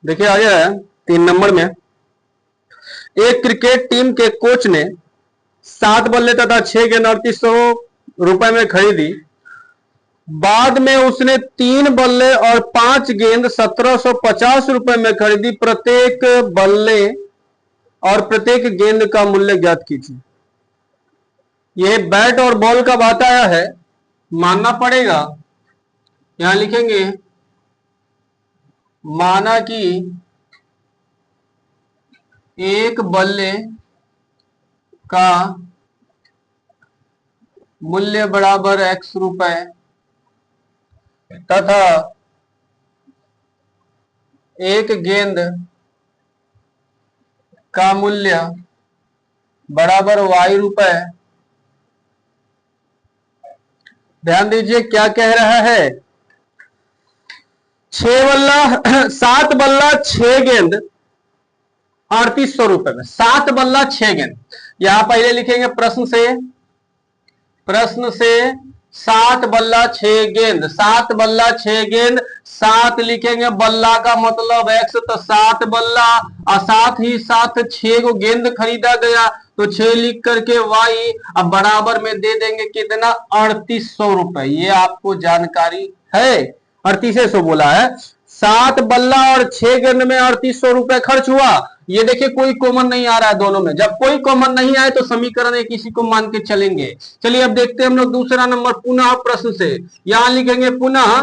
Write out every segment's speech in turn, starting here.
देखिए आगे है 3 नंबर में, एक क्रिकेट टीम के कोच ने 7 बल्ले तथा 6 गेंद 3800 रुपए में खरीदी। बाद में उसने 3 बल्ले और 5 गेंद 1750 रुपए में खरीदी। प्रत्येक बल्ले और प्रत्येक गेंद का मूल्य ज्ञात कीजिए। यह बैट और बॉल का बात आया है, मानना पड़ेगा। यहां लिखेंगे माना कि एक बल्ले का मूल्य बराबर x रुपए तथा एक गेंद का मूल्य बराबर y रुपए। ध्यान दीजिए क्या कह रहा है, 7 बल्ला 6 गेंद 3800 रुपए में, 7 बल्ला 6 गेंद। यहां पहले लिखेंगे प्रश्न से 7 बल्ला 6 गेंद, 7 बल्ला 6 गेंद, 7 लिखेंगे, बल्ला का मतलब x, तो 7 बल्ला और साथ ही साथ 6 को गेंद खरीदा गया, तो 6 लिख करके y, अब बराबर में दे देंगे कितना, 3800 रुपए। ये आपको जानकारी है, 3800 बोला है। 7 बल्ला और 6 गेंद में 3800 रुपए खर्च हुआ। ये देखिए कोई कॉमन नहीं आ रहा है दोनों में। जब कोई कॉमन नहीं आए तो समीकरण एक इसी को मान के चलेंगे। चलिए अब देखते हैं हम लोग दूसरा नंबर, पुनः प्रश्न से। यहां लिखेंगे पुनः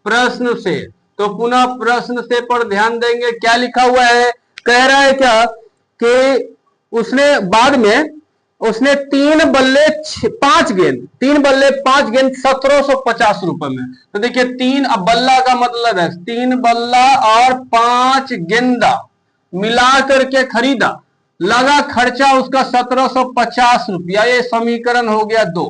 प्रश्न से, तो पुनः प्रश्न से पर ध्यान देंगे क्या लिखा हुआ है। कह रहा है क्या कि उसने बाद में उसने 3 बल्ले 5 गेंद, 3 बल्ले 5 गेंद 1750 रुपए में। तो देखिए 3, अब बल्ला का मतलब है 3 बल्ला और 5 गेंदा मिला करके खरीदा, लगा खर्चा उसका 1750 रुपया। ये समीकरण हो गया 2।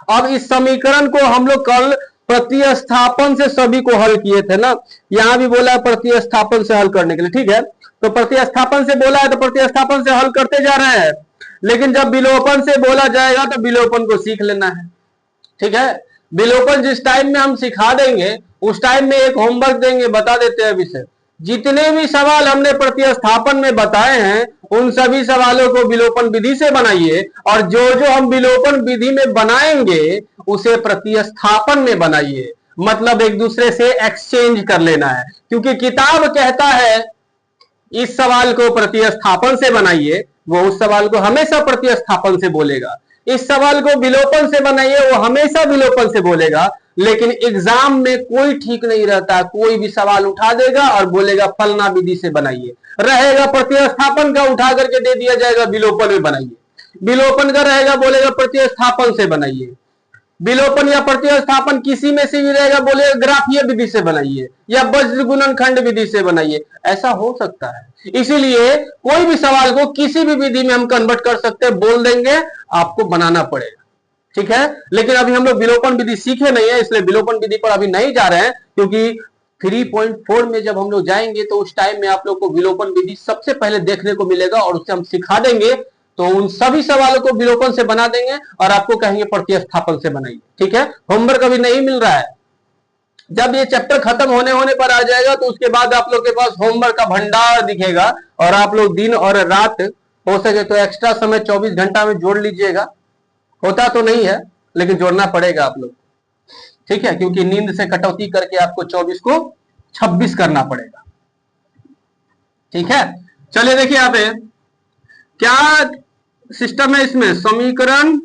अब इस समीकरण को हम लोग कल प्रतिस्थापन से सभी को हल किए थे ना, यहां भी बोला है प्रतिस्थापन से हल करने के लिए, ठीक है। तो प्रतिस्थापन से बोला है तो प्रतिस्थापन से हल करते जा रहे हैं, लेकिन जब विलोपन से बोला जाएगा तो विलोपन को सीख लेना है, ठीक है। विलोपन जिस टाइम में हम सिखा देंगे उस टाइम में एक होमवर्क देंगे, बता देते हैं विषय। जितने भी सवाल हमने प्रतिस्थापन में बताए हैं उन सभी सवालों को विलोपन विधि से बनाइए, और जो जो हम विलोपन विधि में बनाएंगे उसे प्रतिस्थापन में बनाइए। मतलब एक दूसरे से एक्सचेंज कर लेना है, क्योंकि किताब कहता है इस सवाल को प्रतिस्थापन से बनाइए, वो उस सवाल को हमेशा प्रतिस्थापन से बोलेगा। इस सवाल को विलोपन से बनाइए, वो हमेशा विलोपन से बोलेगा। लेकिन एग्जाम में कोई ठीक नहीं रहता, कोई भी सवाल उठा देगा और बोलेगा फलना विधि से बनाइए, रहेगा प्रतिस्थापन का उठा करके दे दिया जाएगा विलोपन में बनाइए, विलोपन का रहेगा बोलेगा प्रतिस्थापन से बनाइए, विलोपन या प्रतिस्थापन किसी में से भी रहेगा बोलेगा ग्राफीय विधि से बनाइए या वज्र गुणनखंड विधि से बनाइए। ऐसा हो सकता है, इसीलिए कोई भी सवाल को किसी भी विधि में हम कन्वर्ट कर सकते हैं, बोल देंगे, आपको बनाना पड़ेगा, ठीक है। लेकिन अभी हम लोग विलोपन विधि सीखे नहीं है, इसलिए विलोपन विधि पर अभी नहीं जा रहे हैं, क्योंकि 3.4 में जब हम लोग जाएंगे तो उस टाइम में आप लोग को विलोपन विधि सबसे पहले देखने को मिलेगा और उससे हम सिखा देंगे। तो उन सभी सवालों को विलोपन से बना देंगे और आपको कहेंगे प्रतिस्थापन से बनाइए, ठीक है। होमवर्क अभी नहीं मिल रहा है, जब ये चैप्टर खत्म होने पर आ जाएगा तो उसके बाद आप लोग के पास होमवर्क का भंडार दिखेगा, और आप लोग दिन और रात हो सके तो एक्स्ट्रा समय 24 घंटा में जोड़ लीजिएगा। होता तो नहीं है लेकिन जोड़ना पड़ेगा आप लोग, ठीक है, क्योंकि नींद से कटौती करके आपको 24 को 26 करना पड़ेगा, ठीक है। चलिए देखिए यहाँ पे क्या सिस्टम है इसमें। समीकरण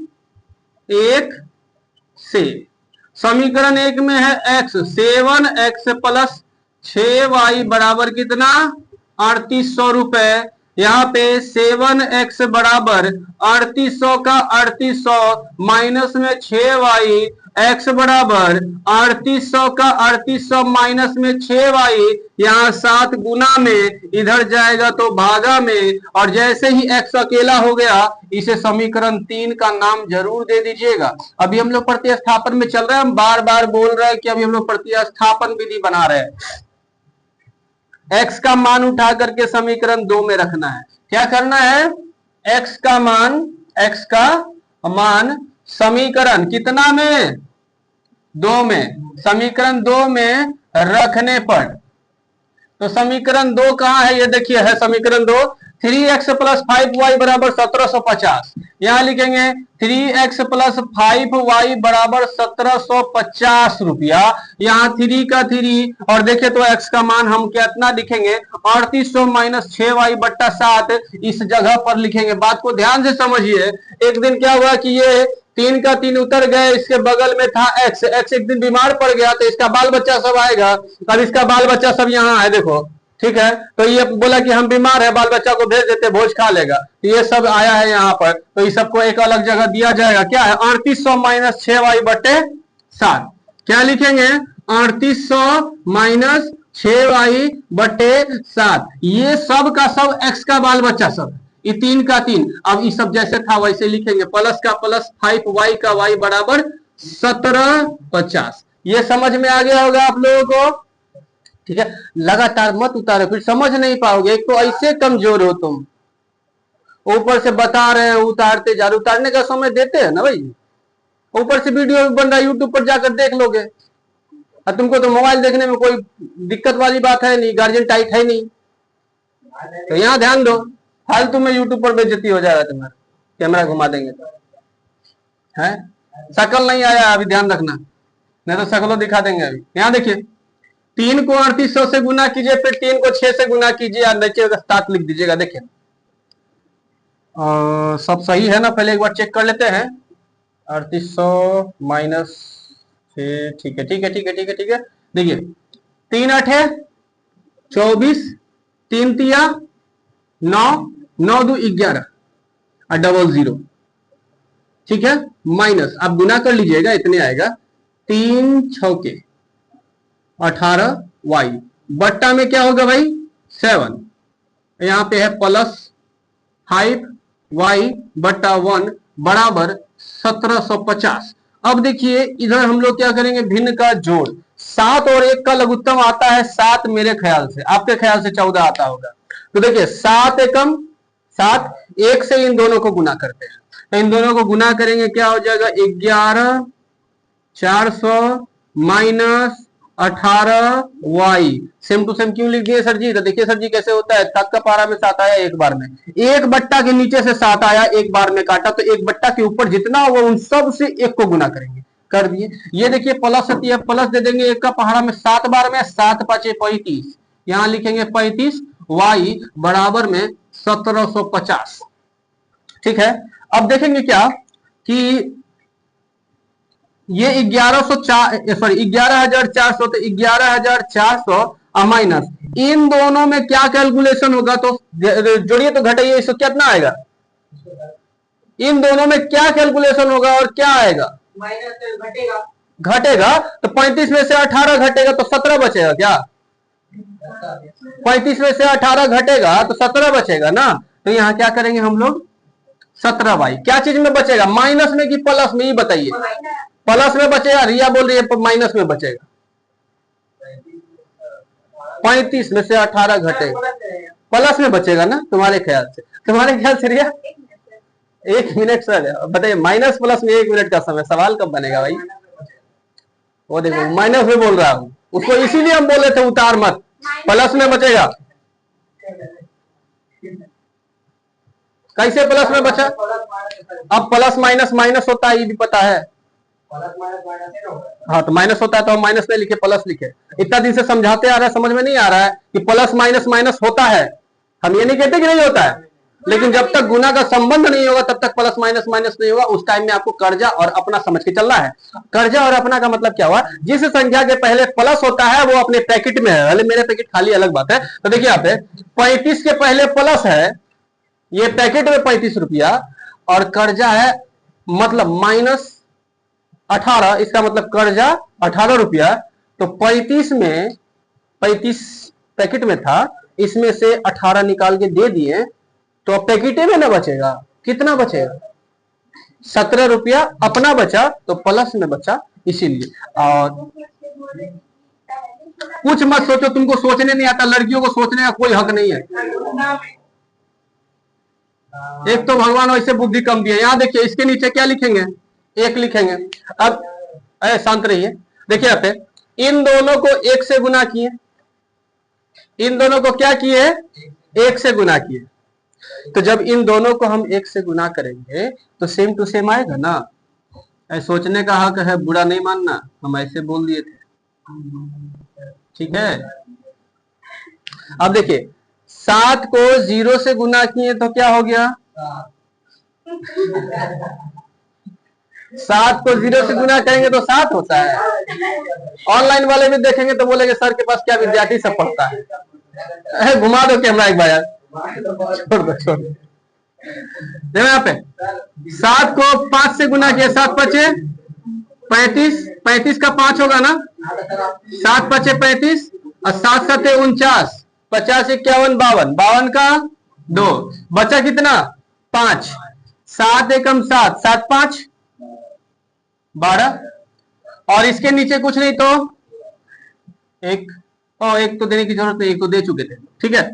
1 से, समीकरण 1 में है x, 7x प्लस 6y बराबर कितना, 3800 रुपए। यहाँ पे 7x बराबर 3800 का 3800 माइनस में 6y, x बराबर 3800 का 3800 माइनस में 6y, यहाँ 7 गुना में, इधर जाएगा तो भागा में, और जैसे ही x अकेला हो गया इसे समीकरण 3 का नाम जरूर दे दीजिएगा। अभी हम लोग प्रतिस्थापन में चल रहे हैं, हम बार बार बोल रहे हैं कि अभी हम लोग प्रतिस्थापन विधि बना रहे हैं। x का मान उठा करके समीकरण 2 में रखना है। क्या करना है, x का मान समीकरण कितना में, 2 में, समीकरण 2 में रखने पर तो समीकरण 2 कहाँ है, ये देखिए है समीकरण 2, 3x प्लस 5y बराबर 1750। यहां लिखेंगे 3x प्लस 5y बराबर 1750 रुपया। यहाँ 3 का 3 और देखे तो x का मान हम कितना लिखेंगे 3800 माइनस 6y बट्टा 7 इस जगह पर लिखेंगे। बात को ध्यान से समझिए। एक दिन क्या हुआ कि ये 3 का 3 उतर गए, इसके बगल में था x एक दिन बीमार पड़ गया तो इसका बाल बच्चा सब आएगा। अब इसका बाल बच्चा सब यहाँ है देखो, ठीक है। तो ये बोला कि हम बीमार है, बाल बच्चा को भेज देते, भोज खा लेगा। ये सब आया है यहाँ पर, तो इस सबको एक अलग जगह दिया जाएगा। क्या है 3800 माइनस 6y बटे 7। क्या लिखेंगे 3800 माइनस 6y बटे 7। ये सब का सब x का बाल बच्चा सब, ये 3 का 3। अब ये सब जैसे था वैसे लिखेंगे, प्लस का प्लस 5y का y बराबर 1750। ये समझ में आ गया होगा आप लोगों को, ठीक है। लगातार मत उतारो, फिर समझ नहीं पाओगे। एक तो ऐसे कमजोर हो तुम, ऊपर से बता रहे हैं उतारते जा रहे। उतारने का समय देते हैं ना भाई, ऊपर से वीडियो बन रहा है यूट्यूब पर जाकर देख लोगे। और तुमको तो मोबाइल देखने में कोई दिक्कत वाली बात है नहीं, गार्जियन टाइट है नहीं, तो यहाँ ध्यान दो। फालतू में यूट्यूब पर बेइज्जती हो जाएगा तुम्हारा, कैमरा घुमा देंगे तो है। शकल नहीं आया अभी, ध्यान रखना, नहीं तो शकलों दिखा देंगे अभी। यहाँ देखिए 3 को 3800 से गुना कीजिए, फिर 3 को 6 से गुना कीजिए और नीचे 7 लिख दीजिएगा। देखिए सब सही है ना, पहले एक बार चेक कर लेते हैं। 3800 माइनस 6, ठीक है ठीक है ठीक है ठीक है ठीक है। देखिए 3 8 है 24, 3 तिया 9, 9 2 11 और डबल 0, ठीक है। माइनस आप गुना कर लीजिएगा, इतने आएगा 3 6 18y बट्टा में क्या होगा भाई 7। यहां पे है प्लस 5y बट्टा 1 बराबर 1750। अब देखिए इधर हम लोग क्या करेंगे, भिन्न का जोड़। 7 और 1 का लघुत्तम आता है 7, मेरे ख्याल से, आपके ख्याल से 14 आता होगा। तो देखिए 7 एकम 7, 1 से इन दोनों को गुना करते हैं, तो इन दोनों को गुना करेंगे क्या हो जाएगा 11 400 minus 18y। Same to same क्यों लिख दिए सर जी, तो देखिए सर जी कैसे होता है, 7 का पारा में 7 आया एक बार में, एक बट्टा के नीचे से 7 आया एक बार में काटा, तो एक बट्टा के ऊपर जितना होगा उन सब से एक को गुना करेंगे, कर दिए। ये देखिए प्लस होती है, प्लस दे देंगे एक का पहाड़ा में 7 बार में, 7 5 35, यहां लिखेंगे 35, y बराबर में 1750, ठीक है। अब देखेंगे क्या कि ये 11,400 तो 11,400 माइनस इन दोनों में क्या कैलकुलेशन होगा, तो जोड़िए तो घटाइए, इसको कितना आएगा, इन दोनों में क्या कैलकुलेशन होगा और क्या आएगा माइनस घटेगा। तो 35 में से 18 घटेगा तो 17 बचेगा क्या, 35 में से 18 घटेगा तो 17 बचेगा ना। तो यहाँ क्या करेंगे हम लोग 17y, क्या चीज में बचेगा, माइनस में कि प्लस में, ये बताइए। प्लस में बचेगा, रिया बोल रही है माइनस में बचेगा। 35 में से 18 घटेगा, प्लस में बचेगा ना तुम्हारे ख्याल से, तुम्हारे ख्याल से रिया 1 मिनट सर बताइए, माइनस प्लस में 1 मिनट का समय, सवाल कब बनेगा भाई। वो देखो माइनस में बोल रहा हूं उसको, इसीलिए हम बोले थे उतार मत, प्लस में बचेगा। कैसे प्लस में बचा, अब प्लस माइनस माइनस होता है, ये भी पता है। हाँ तो माइनस होता है तो हम माइनस में लिखे प्लस लिखे, इतना दिन से समझाते आ रहा है, समझ में नहीं आ रहा है कि प्लस माइनस माइनस होता है। हम ये नहीं कहते कि नहीं होता है, लेकिन जब तक गुना का संबंध नहीं होगा तब तक प्लस माइनस माइनस नहीं होगा। उस टाइम में आपको कर्जा और अपना समझ के चलना है। कर्जा और अपना का मतलब क्या हुआ, जिस संख्या के पहले प्लस होता है वो अपने पैकेट में है, मेरे पैकेट खाली अलग बात है। तो देखिए यहाँ पे 35 के पहले प्लस है, ये पैकेट में 35 रुपया, और कर्जा है मतलब माइनस 18, इसका मतलब कर्जा 18 रुपया। तो 35 में 35 पैकेट में था, इसमें से 18 निकाल के दे दिए, तो पैकेट में ना बचेगा, कितना बचेगा 17 रुपया अपना बचा, तो प्लस में बचा इसीलिए। और कुछ मत सोचो, तुमको सोचने नहीं आता, लड़कियों को सोचने का कोई हक नहीं है। एक तो भगवान वैसे बुद्धि कम दिए। यहां देखिए इसके नीचे क्या लिखेंगे, 1 लिखेंगे। अब शांत रहिए, देखिए यहाँ पे इन दोनों को 1 से गुना किए, इन दोनों को क्या किए, 1 से गुना किए। तो जब इन दोनों को हम 1 से गुना करेंगे तो सेम टू सेम आएगा ना। सोचने का हक है, बुरा नहीं मानना, हम ऐसे बोल दिए थे, ठीक है। अब देखिए 7 को 0 से गुना किए तो क्या हो गया, 7 को 0 से गुना करेंगे तो 7 होता है। ऑनलाइन वाले भी देखेंगे तो बोलेंगे सर के पास क्या विद्यार्थी सब पढ़ता है। घुमा दो कैमरा एक बार यार, छोड़ दो छोड़ दो। देखो यहाँ पे 7 को 5 से गुना किया, 7 पचे 35, 35 का 5 होगा ना, 7 पचे 35 और 7 सते 49, 50 51 52, 52 का 2, बचा कितना 5, 7 एकम 7, 7 5 12, और इसके नीचे कुछ नहीं तो एक, एक तो देने की जरूरत नहीं, एक तो दे चुके थे, ठीक है,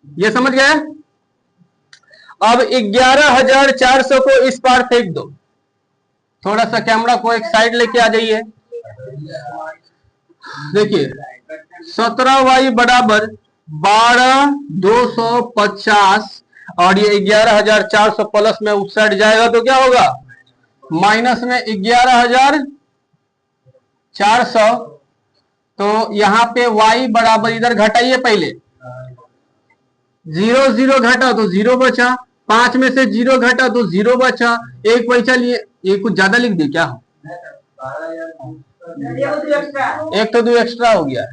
ये समझ गए। अब 11,400 को इस पार फेंक दो। थोड़ा सा कैमरा को एक साइड लेके आ जाइए। देखिए 17y बराबर 12,250 और ये 11,400 प्लस में उस साइड जाएगा तो क्या होगा, माइनस में 11,400। तो यहाँ पे y बराबर, इधर घटाइए पहले, 0 0 घटा तो 0 बचा, 5 में से 0 घटा तो 0 बचा, एक पैसा लिए, ये कुछ ज्यादा लिख दी क्या, एक तो 2 एक्स्ट्रा हो गया,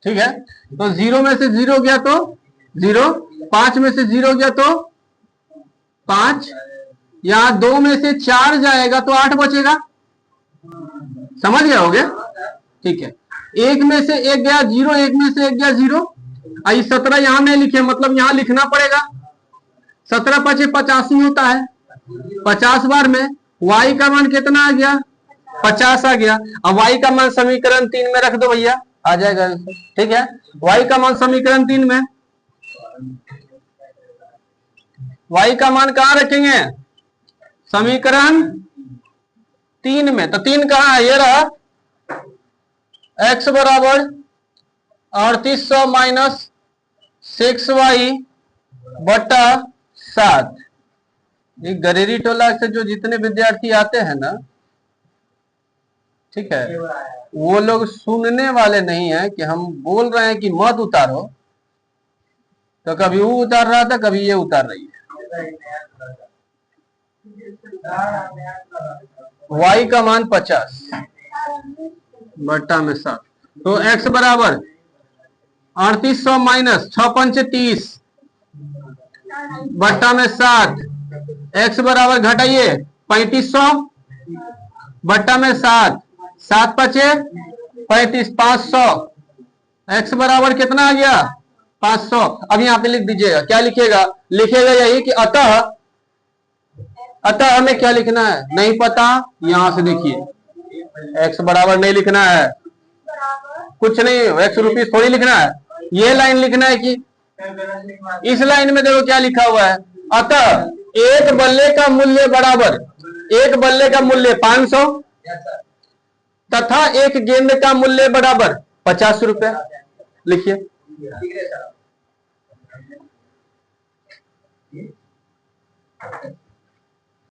ठीक है। तो 0 में से 0 गया तो 0, 5 में से 0 गया तो 5, यहाँ 2 में से 4 जाएगा तो 8 बचेगा, समझ गया होगे, ठीक है। 1 में से 1 गया 0, 1 में से 1 गया 0, 17 यहां नहीं लिखे, मतलब यहां लिखना पड़ेगा। 17 पचे 85 होता है, 50 बार में y का मान कितना आ गया, 50 आ गया। अब y का मान समीकरण 3 में रख दो भैया, आ जाएगा, ठीक है। y का मान समीकरण 3 में, y का मान कहां रखेंगे, समीकरण 3 में। तो 3 कहां है, ये रहा, x बराबर 3800 माइनस 6y बटा 7। ये गरेरी टोला से जो जितने विद्यार्थी आते हैं ना, ठीक है, वो लोग सुनने वाले नहीं है कि हम बोल रहे हैं कि मत उतारो, तो कभी वो उतार रहा था, कभी ये उतार रही है। y का मान 50 बट्टा में 7, तो x बराबर 3800 माइनस 6 पंचे 30 बट्टा में 7, x बराबर घटाइए 3500 बट्टा में 7, 7 पचे 35, 500, x बराबर कितना आ गया 500। अब यहाँ पे लिख दीजिएगा, क्या लिखिएगा, लिखेगा यही कि अतः, अतः हमें क्या लिखना है नहीं पता, यहां से देखिए x बराबर नहीं लिखना है, कुछ नहीं, x रुपीज थोड़ी लिखना है, ये लाइन लिखना है कि इस लाइन में देखो क्या लिखा हुआ है, अतः एक बल्ले का मूल्य बराबर, एक बल्ले का मूल्य 500 तथा एक गेंद का मूल्य बराबर 50 रुपए। लिखिए